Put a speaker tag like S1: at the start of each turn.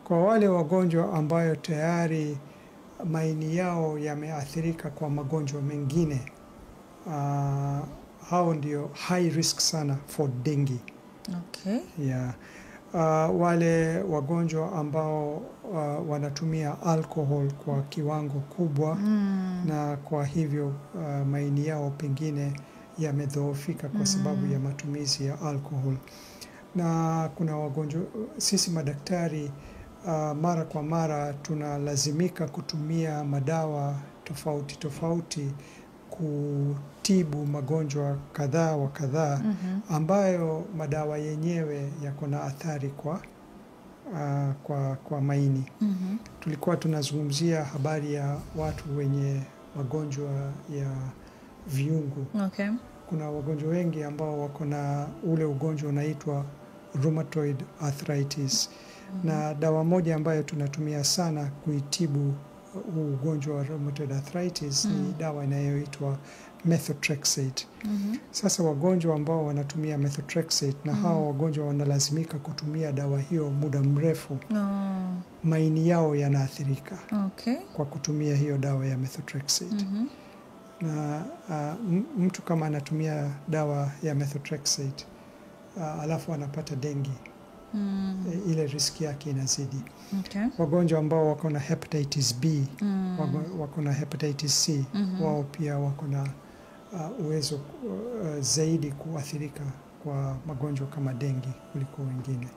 S1: Kwa wale wagonjwa ambayo tayari maini yao yameathirika kwa magonjwa mengine, hao ndio high risk sana for dengue.
S2: Okay.
S1: Yeah. Wale wagonjwa ambao wanatumia alcohol kwa kiwango kubwa na kwa hivyo maini yao pengine yamedhoofika kwa sababu ya matumizi ya alcohol. Na kuna wagonjwa, sisi madaktari mara kwa mara tunalazimika kutumia madawa tofauti tofauti kutibu magonjwa kadhaa wa kadhaa ambayo madawa yenyewe yako na athari kwa maini. Tulikuwa tunazungumzia habari ya watu wenye magonjwa ya viungo.
S2: Okay.
S1: Kuna wagonjwa wengi ambao wako na ule ugonjwa unaitwa rheumatoid arthritis. Na dawa moja ambayo tunatumia sana kuitibu ugonjwa wa rheumatoid arthritis ni dawa inayoitwa methotrexate. Sasa wagonjwa ambao wanatumia methotrexate na hao wagonjwa wanalazimika kutumia dawa hiyo muda mrefu, maini yao yanaathirika kwa kutumia hiyo dawa ya methotrexate. Na mtu kama anatumia dawa ya methotrexate alafu anapata dengue, ile riski yake inazidi. Wagonjwa ambao wako na hepatitis B, wako na hepatitis C, wao pia wako na uwezo zaidi kuathirika kwa magonjwa kama dengue kuliko wengine.